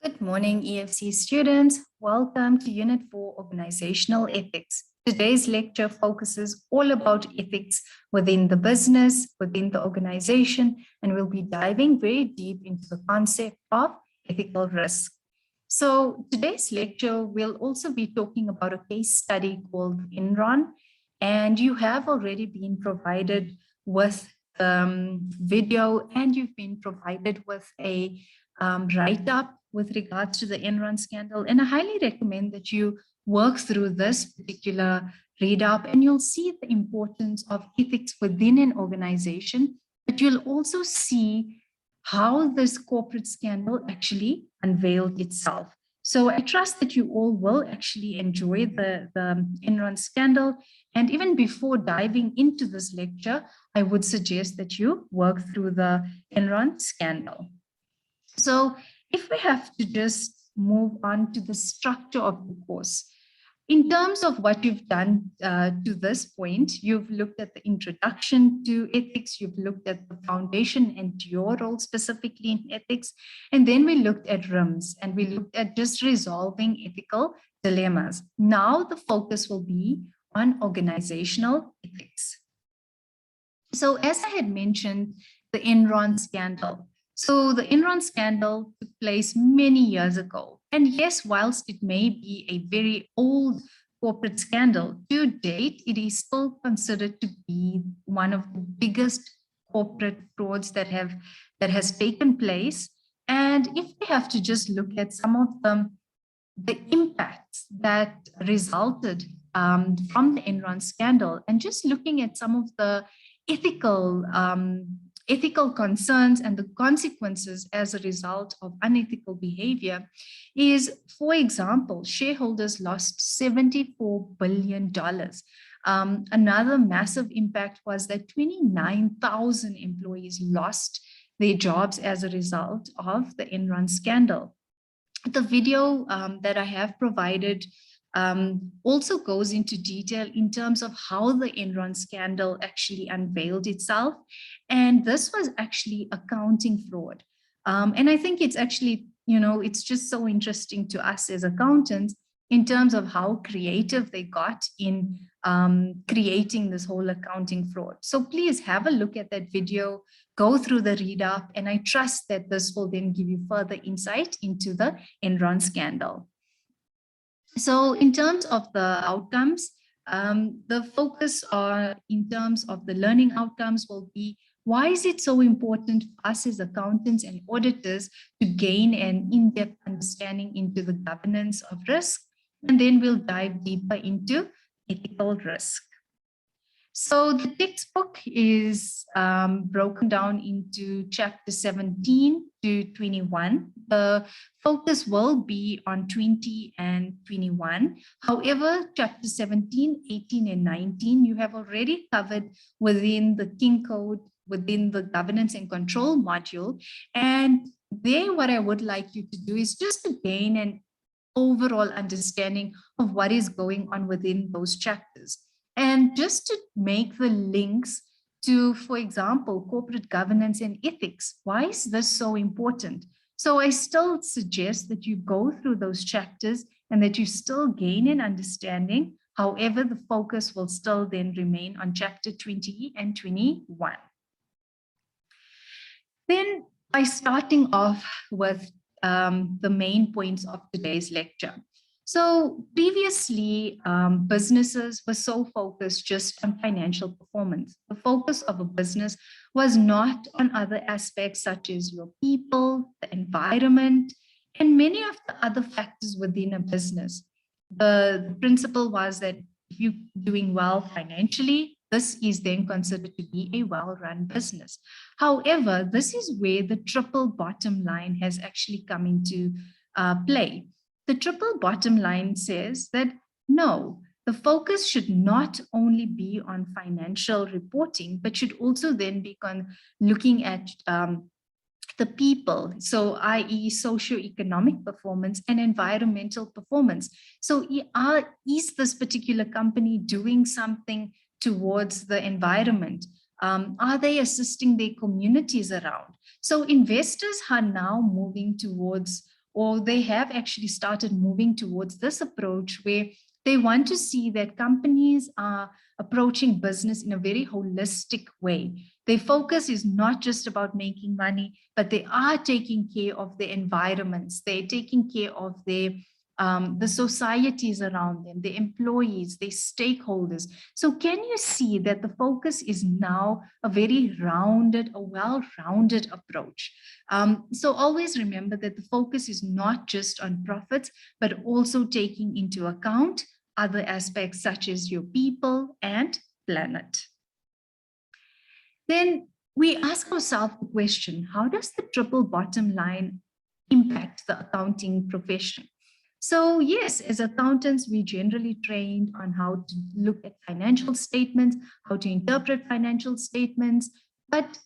Good morning, EFC students. Welcome to Unit 4, Organizational Ethics. Today's lecture focuses all about ethics within the business, within the organization, and we'll be diving very deep into the concept of ethical risk. So today's lecture will also be talking about a case study called Enron, and you have already been provided with video, and you've been provided with a write-up with regards to the Enron scandal. And I highly recommend that you work through this particular read-up, and you'll see the importance of ethics within an organization, but you'll also see how this corporate scandal actually unveiled itself. So I trust that you all will actually enjoy the Enron scandal. And even before diving into this lecture, I would suggest that you work through the Enron scandal. So if we have to just move on to the structure of the course, in terms of what you've done to this point, you've looked at the introduction to ethics, you've looked at the foundation and your role specifically in ethics, and then we looked at RIMS and we looked at just resolving ethical dilemmas. Now the focus will be on organizational ethics. So as I had mentioned, the Enron scandal. So the Enron scandal took place many years ago. And yes, whilst it may be a very old corporate scandal, to date, it is still considered to be one of the biggest corporate frauds that has taken place. And if we have to just look at some of the impacts that resulted from the Enron scandal, and just looking at some of the ethical concerns and the consequences as a result of unethical behavior is, for example, shareholders lost $74 billion. Another massive impact was that 29,000 employees lost their jobs as a result of the Enron scandal. The video that I have provided also goes into detail in terms of how the Enron scandal actually unveiled itself. And this was actually accounting fraud. And I think it's actually, it's just so interesting to us as accountants in terms of how creative they got in creating this whole accounting fraud. So please have a look at that video, go through the read up, and I trust that this will then give you further insight into the Enron scandal. So in terms of the outcomes, the focus in terms of the learning outcomes will be, why is it so important for us as accountants and auditors to gain an in-depth understanding into the governance of risk? And then we'll dive deeper into ethical risk. So the textbook is broken down into chapter 17 to 21. The focus will be on 20 and 21. However, chapter 17, 18, and 19, you have already covered within the King Code, within the governance and control module. And there, what I would like you to do is just to gain an overall understanding of what is going on within those chapters. And just to make the links to, for example, corporate governance and ethics, why is this so important? So I still suggest that you go through those chapters and that you still gain an understanding. However, the focus will still then remain on chapter 20 and 21. Then by starting off with the main points of today's lecture. So previously, businesses were so focused just on financial performance. The focus of a business was not on other aspects such as your people, the environment, and many of the other factors within a business. The principle was that if you're doing well financially, this is then considered to be a well-run business. However, this is where the triple bottom line has actually come into play. The triple bottom line says that no, the focus should not only be on financial reporting, but should also then be looking at the people, so i.e. socioeconomic performance and environmental performance. So is this particular company doing something towards the environment? Are they assisting their communities around? So investors are now moving towards or they have actually started moving towards this approach where they want to see that companies are approaching business in a very holistic way. Their focus is not just about making money, but they are taking care of the environments. They're taking care of the societies around them, the employees, the stakeholders. So can you see that the focus is now a very rounded, a well-rounded approach? So always remember that the focus is not just on profits, but also taking into account other aspects such as your people and planet. Then we ask ourselves the question, how does the triple bottom line impact the accounting profession? So yes, as accountants, we generally trained on how to look at financial statements, how to interpret financial statements. But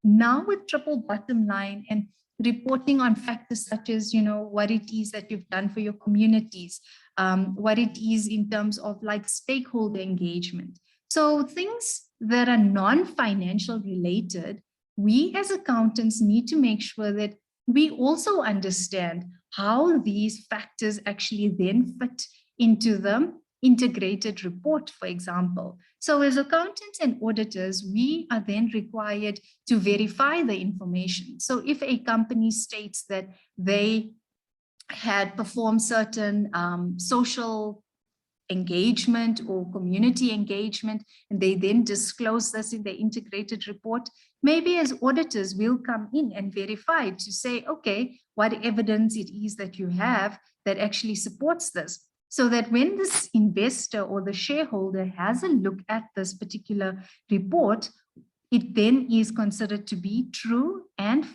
now with triple bottom line and reporting on factors such as, what it is that you've done for your communities, what it is in terms of like stakeholder engagement. So things that are non-financial related, we as accountants need to make sure that we also understand how these factors actually then fit into the integrated report, for example. So as accountants and auditors, we are then required to verify the information. So if a company states that they had performed certain social engagement or community engagement, and they then disclose this in the integrated report, maybe as auditors we'll come in and verify to say, okay, what evidence it is that you have that actually supports this. So that when this investor or the shareholder has a look at this particular report, it then is considered to be true and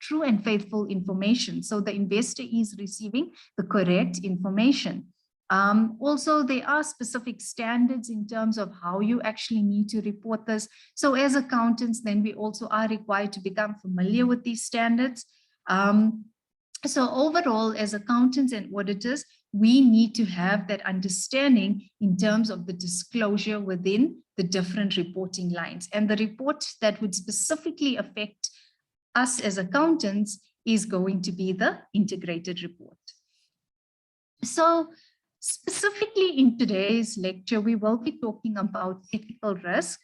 true and faithful information. So the investor is receiving the correct information. Also, there are specific standards in terms of how you actually need to report this. So as accountants, then we also are required to become familiar with these standards. So overall, as accountants and auditors, we need to have that understanding in terms of the disclosure within the different reporting lines. And the report that would specifically affect us as accountants is going to be the integrated report. So specifically in today's lecture, we will be talking about ethical risk.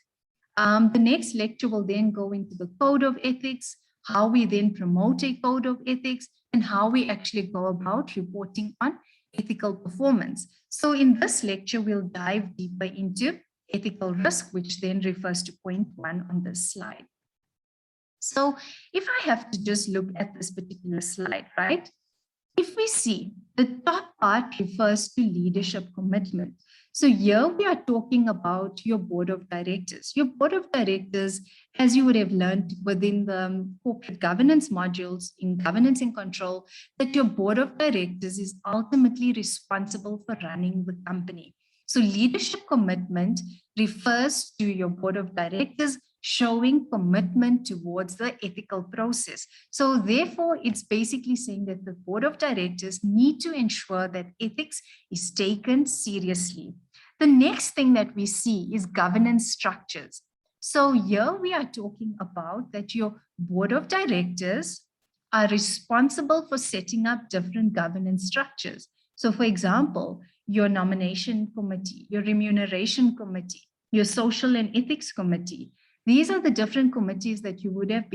The next lecture will then go into the code of ethics, how we then promote a code of ethics, and how we actually go about reporting on ethical performance. So in this lecture, we'll dive deeper into ethical risk, which then refers to point 1 on this slide. So if I have to just look at this particular slide, right? If we see the top part refers to leadership commitment. So here we are talking about your board of directors. Your board of directors, as you would have learned within the corporate governance modules in governance and control, that your board of directors is ultimately responsible for running the company. So leadership commitment refers to your board of directors showing commitment towards the ethical process. So therefore, it's basically saying that the board of directors need to ensure that ethics is taken seriously. The next thing that we see is governance structures. So here we are talking about that your board of directors are responsible for setting up different governance structures. So for example, your nomination committee, your remuneration committee, your social and ethics committee. These are the different committees that you would have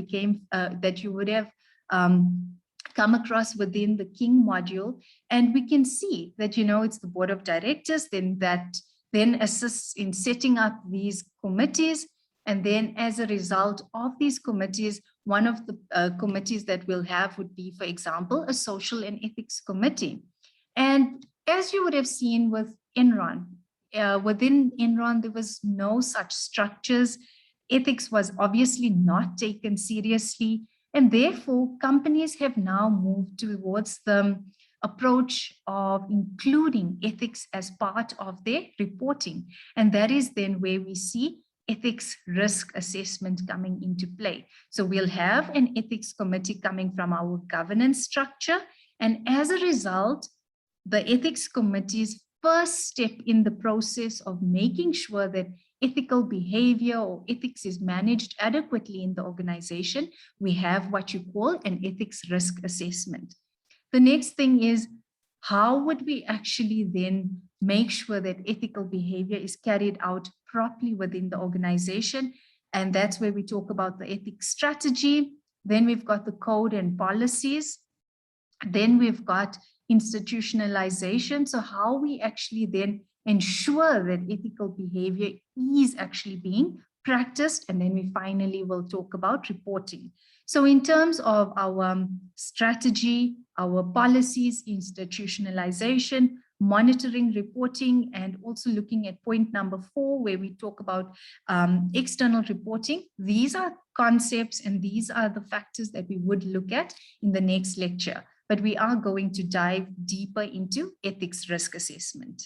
come across within the King module. And we can see that, it's the board of directors that assists in setting up these committees. And then as a result of these committees, one of the committees that we'll have would be, for example, a social and ethics committee. And as you would have seen with Enron, within Enron, there was no such structures. Ethics was obviously not taken seriously, and therefore companies have now moved towards the approach of including ethics as part of their reporting. And that is then where we see ethics risk assessment coming into play. So we'll have an ethics committee coming from our governance structure. And as a result, the ethics committee's first step in the process of making sure that ethical behavior or ethics is managed adequately in the organization, we have what you call an ethics risk assessment. The next thing is, how would we actually then make sure that ethical behavior is carried out properly within the organization? And that's where we talk about the ethics strategy. Then we've got the code and policies. Then we've got institutionalization. So how we actually then ensure that ethical behavior is actually being practiced. And then we finally will talk about reporting. So in terms of our strategy, our policies, institutionalization, monitoring, reporting, and also looking at point number 4, where we talk about external reporting. These are concepts and these are the factors that we would look at in the next lecture. But we are going to dive deeper into ethics risk assessment.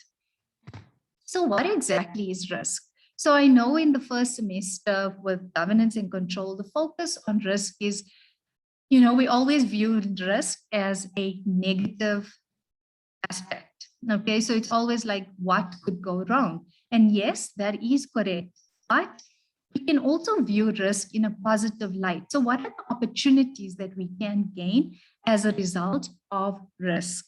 So what exactly is risk? So I know in the first semester with governance and control, the focus on risk is, we always view risk as a negative aspect. Okay, so it's always like what could go wrong. And yes, that is correct. But we can also view risk in a positive light. So what are the opportunities that we can gain as a result of risk?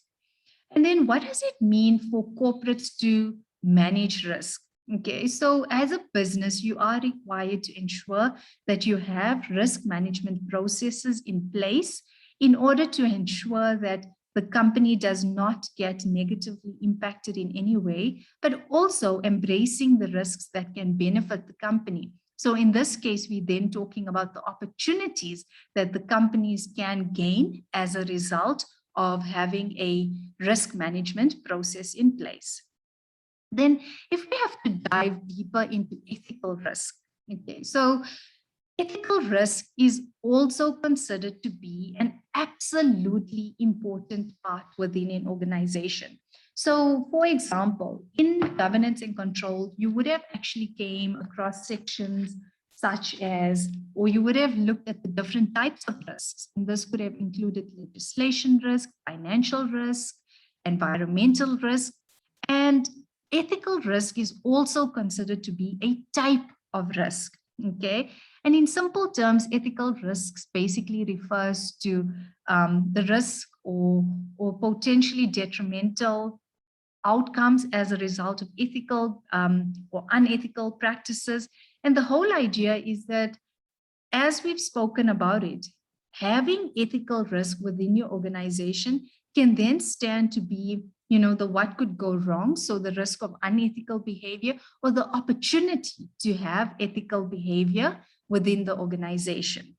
And then what does it mean for corporates to manage risk? Okay, so as a business, you are required to ensure that you have risk management processes in place in order to ensure that the company does not get negatively impacted in any way, but also embracing the risks that can benefit the company. So in this case, we're then talking about the opportunities that the companies can gain as a result of having a risk management process in place. Then if we have to dive deeper into ethical risk, okay, so ethical risk is also considered to be an absolutely important part within an organization. So for example, in governance and control, you would have actually came across sections such as, or you would have looked at the different types of risks. And this could have included legislation risk, financial risk, environmental risk, and ethical risk is also considered to be a type of risk, okay? And in simple terms, ethical risks basically refers to the risk or potentially detrimental outcomes as a result of ethical or unethical practices. And the whole idea is that, as we've spoken about it, having ethical risk within your organization can then stand to be, the what could go wrong. So the risk of unethical behavior or the opportunity to have ethical behavior within the organization.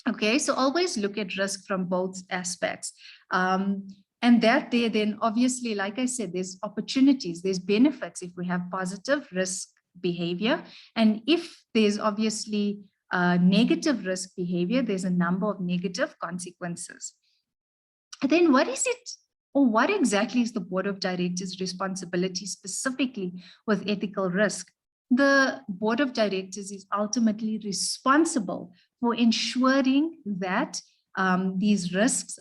Okay, so always look at risk from both aspects. And that there then obviously, like I said, there's opportunities, there's benefits if we have positive risk behavior. And if there's obviously negative risk behavior, there's a number of negative consequences. And then what is it, or what exactly is the board of directors' responsibility specifically with ethical risk? The board of directors is ultimately responsible for ensuring that these risks,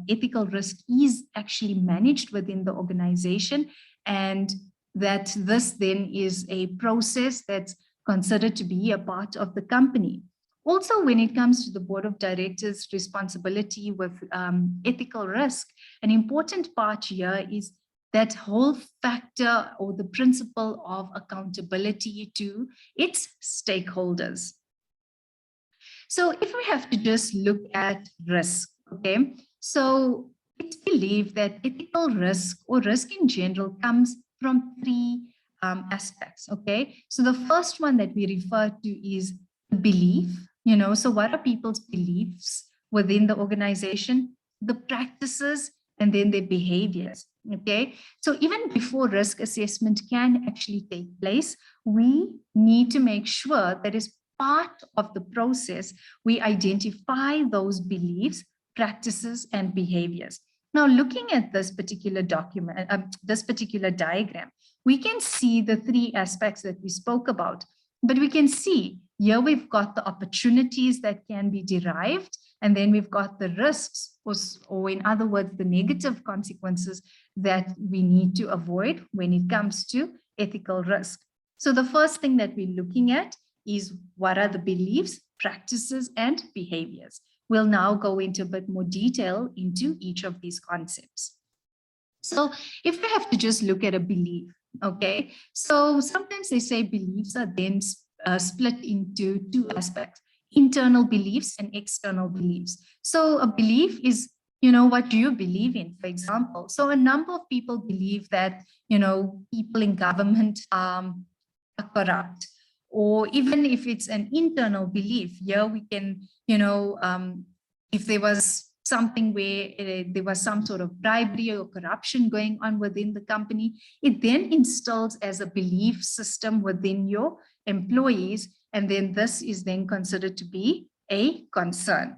ethical risk, is actually managed within the organization, and that this then is a process that's considered to be a part of the company. Also, when it comes to the board of directors' responsibility with ethical risk, an important part here is that whole factor or the principle of accountability to its stakeholders. So if we have to just look at risk, okay, so it's believed that ethical risk or risk in general comes from 3 aspects, okay? So the first one that we refer to is the belief, so what are people's beliefs within the organization, the practices, and then their behaviors, okay? So even before risk assessment can actually take place, we need to make sure that as part of the process, we identify those beliefs, practices, and behaviors. Now, looking at this particular document, this particular diagram, we can see the 3 aspects that we spoke about, but we can see here we've got the opportunities that can be derived, and then we've got the risks, or in other words, the negative consequences that we need to avoid when it comes to ethical risk. So the first thing that we're looking at is what are the beliefs, practices, and behaviors. We'll now go into a bit more detail into each of these concepts. So if we have to just look at a belief, okay, so sometimes they say beliefs are then split into two aspects: internal beliefs and external beliefs. So a belief is, what do you believe in, for example? So a number of people believe that, people in government are corrupt, or even if it's an internal belief, here we can, if there was something where there was some sort of bribery or corruption going on within the company, it then installs as a belief system within your employees, and then this is then considered to be a concern.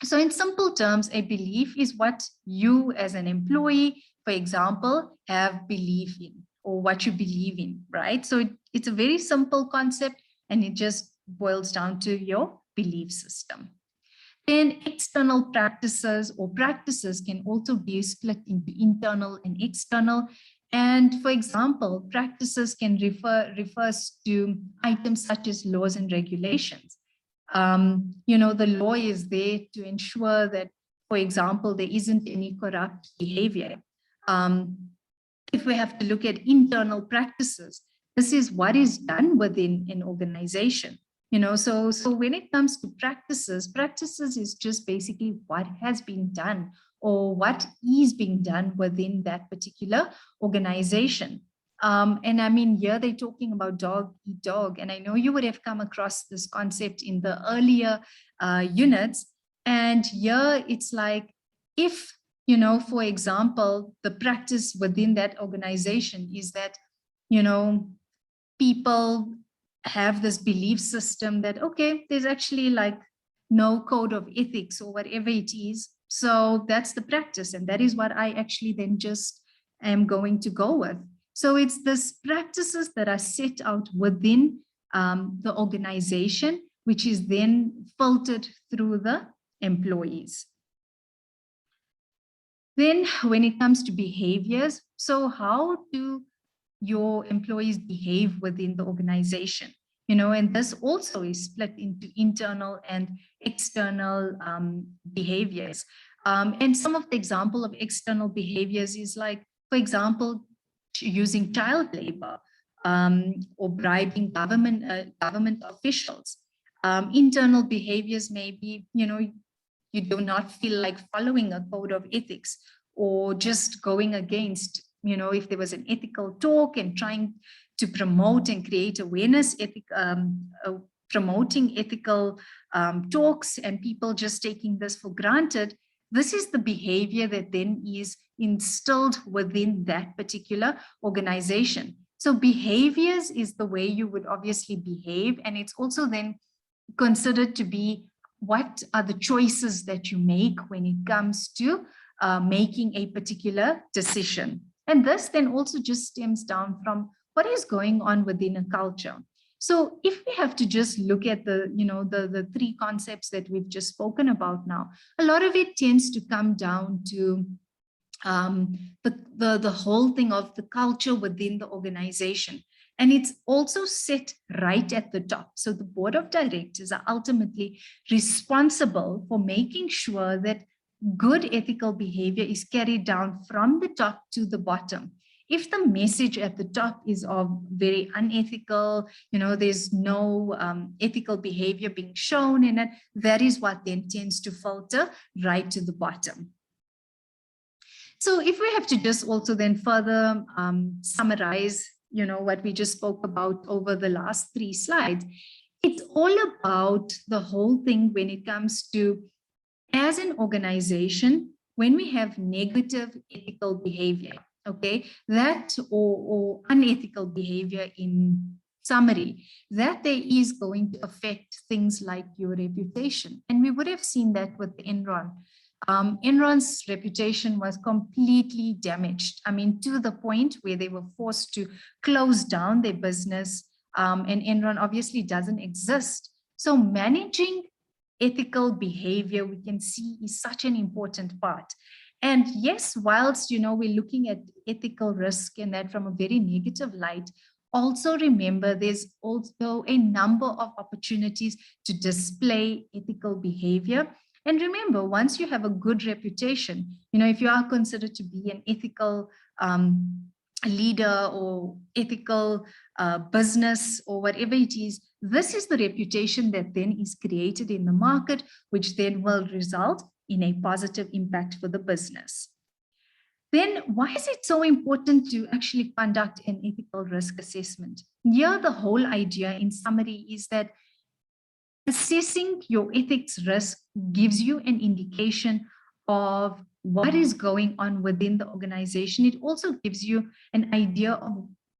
So in simple terms, a belief is what you as an employee, for example, have belief in, or what you believe in, right? So it's a very simple concept, and it just boils down to your belief system. Then external practices or practices can also be split into internal and external. And for example, practices can refers to items such as laws and regulations. The law is there to ensure that, for example, there isn't any corrupt behavior. If we have to look at internal practices, this is what is done within an organization. So when it comes to practices is just basically what has been done or what is being done within that particular organization. And I mean, here they're talking about dog eat dog. And I know you would have come across this concept in the earlier units. And here it's like, if, for example, the practice within that organization is that, people have this belief system that, okay, there's actually like no code of ethics or whatever it is. So that's the practice. And that is what I actually then just am going to go with. So it's this practices that are set out within the organization, which is then filtered through the employees. Then when it comes to behaviors, so how do your employees behave within the organization? And this also is split into internal and external behaviors. And some of the example of external behaviors is like, for example, using child labor or bribing government officials. Internal behaviors may be, you do not feel like following a code of ethics, or just going against, if there was an ethical talk and trying to promote and create awareness, promoting ethical talks, and people just taking this for granted, this is the behavior that then is instilled within that particular organization. So behaviors is the way you would obviously behave, and it's also then considered to be what are the choices that you make when it comes to making a particular decision. And this then also just stems down from what is going on within a culture. So if we have to just look at the three concepts that we've just spoken about now, a lot of it tends to come down to the whole thing of the culture within the organization. And it's also set right at the top. So the board of directors are ultimately responsible for making sure that good ethical behavior is carried down from the top to the bottom. If the message at the top is of very unethical, there's no ethical behavior being shown in it, that is what then tends to filter right to the bottom. So if we have to just also then further summarize, what we just spoke about over the last 3 slides, it's all about the whole thing when it comes to, as an organization, when we have negative ethical behavior, okay, that or unethical behavior in summary, that there is going to affect things like your reputation. And we would have seen that with Enron. Enron's reputation was completely damaged. I mean, to the point where they were forced to close down their business, and Enron obviously doesn't exist. So managing ethical behavior, we can see, is such an important part. And yes, whilst, we're looking at ethical risk and that from a very negative light, Also remember, there's also a number of opportunities to display ethical behavior. And remember, once you have a good reputation, if you are considered to be an ethical leader or ethical business or whatever it is, this is the reputation that then is created in the market, which then will result in a positive impact for the business. Then why is it so important to actually conduct an ethical risk assessment? Here, the whole idea in summary is that assessing your ethics risk gives you an indication of what is going on within the organization. It also gives you an idea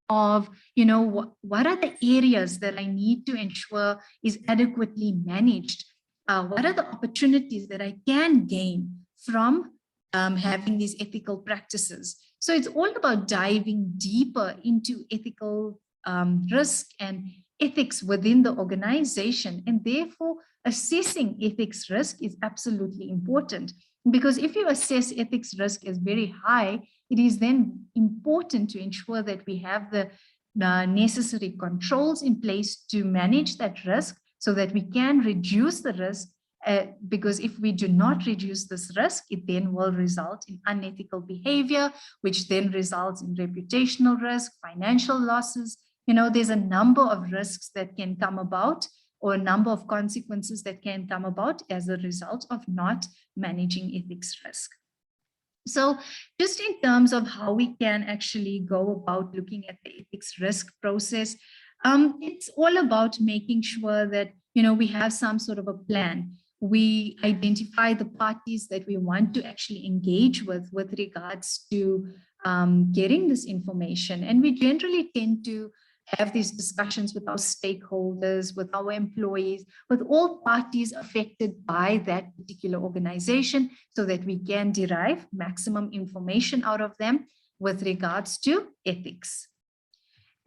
of what are the areas that I need to ensure is adequately managed. What are the opportunities that I can gain from having these ethical practices? So it's all about diving deeper into ethical risk and ethics within the organization, and therefore assessing ethics risk is absolutely important, because if you assess ethics risk as very high, it is then important to ensure that we have the necessary controls in place to manage that risk so that we can reduce the risk. Because if we do not reduce this risk, it then will result in unethical behavior, which then results in reputational risk, financial losses. There's a number of risks that can come about, or a number of consequences that can come about as a result of not managing ethics risk. So just in terms of how we can actually go about looking at the ethics risk process, it's all about making sure that, we have some sort of a plan. We identify the parties that we want to actually engage with regards to getting this information. And we generally tend to have these discussions with our stakeholders, with our employees, with all parties affected by that particular organization, so that we can derive maximum information out of them with regards to ethics.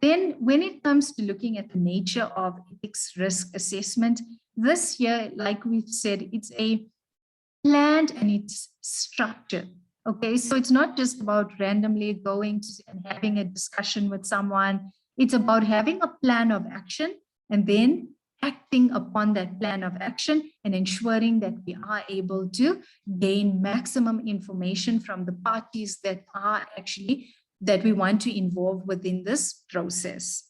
Then when it comes to looking at the nature of ethics risk assessment, this year, like we've said, it's a planned and it's structured. Okay, so it's not just about randomly going and having a discussion with someone. It's about having a plan of action and then acting upon that plan of action and ensuring that we are able to gain maximum information from the parties that we want to involve within this process.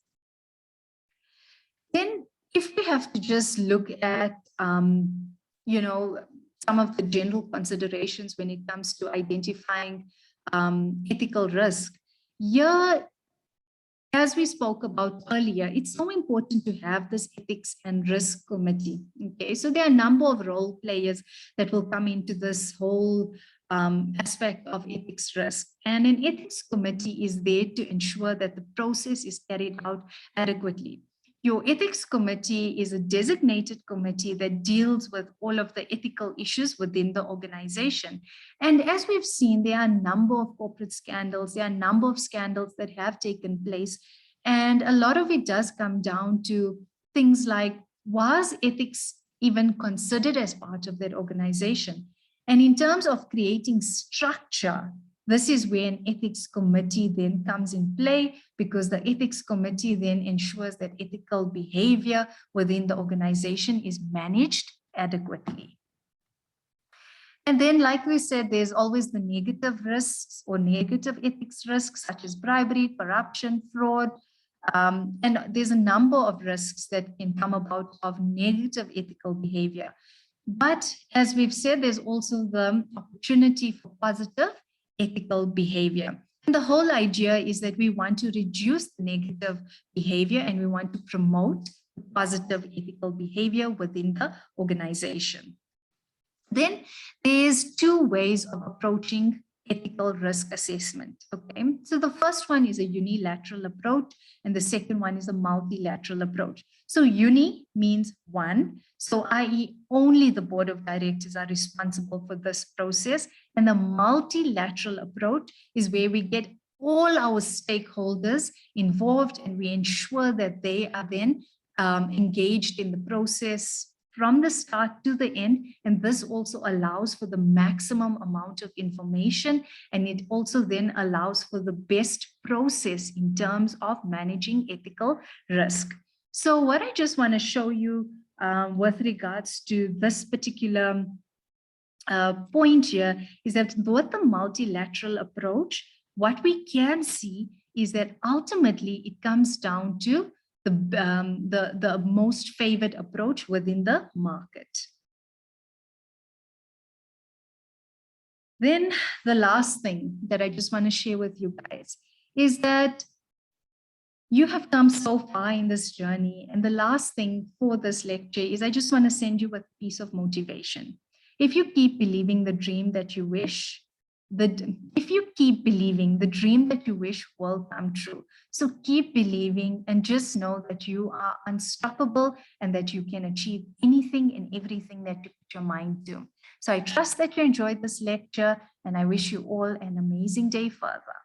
Then if we have to just look at, some of the general considerations when it comes to identifying ethical risk, here, as we spoke about earlier, it's so important to have this ethics and risk committee. Okay, so there are a number of role players that will come into this whole aspect of ethics risk. And an ethics committee is there to ensure that the process is carried out adequately. Your ethics committee is a designated committee that deals with all of the ethical issues within the organization. And as we've seen, there are a number of corporate scandals, there are a number of scandals that have taken place. And a lot of it does come down to things like, was ethics even considered as part of that organization? And in terms of creating structure, this is where an ethics committee then comes in play, because the ethics committee then ensures that ethical behavior within the organization is managed adequately. And then, like we said, there's always the negative risks or negative ethics risks, such as bribery, corruption, fraud. And there's a number of risks that can come about of negative ethical behavior. But as we've said, there's also the opportunity for positive ethical behavior. And the whole idea is that we want to reduce the negative behavior and we want to promote positive ethical behavior within the organization. Then there's two ways of approaching ethical risk assessment. Okay, so the first one is a unilateral approach and the second one is a multilateral approach. So uni means one, so i.e. only the board of directors are responsible for this process, and the multilateral approach is where we get all our stakeholders involved and we ensure that they are then engaged in the process from the start to the end. And this also allows for the maximum amount of information. And it also then allows for the best process in terms of managing ethical risk. So what I just want to show you with regards to this particular point here is that with the multilateral approach, what we can see is that ultimately it comes down to the most favored approach within the market. Then the last thing that I just want to share with you guys is that you have come so far in this journey. And the last thing for this lecture is I just want to send you a piece of motivation. If you keep believing the dream that you wish, if you keep believing, the dream that you wish will come true. So keep believing and just know that you are unstoppable and that you can achieve anything and everything that you put your mind to. So I trust that you enjoyed this lecture and I wish you all an amazing day further.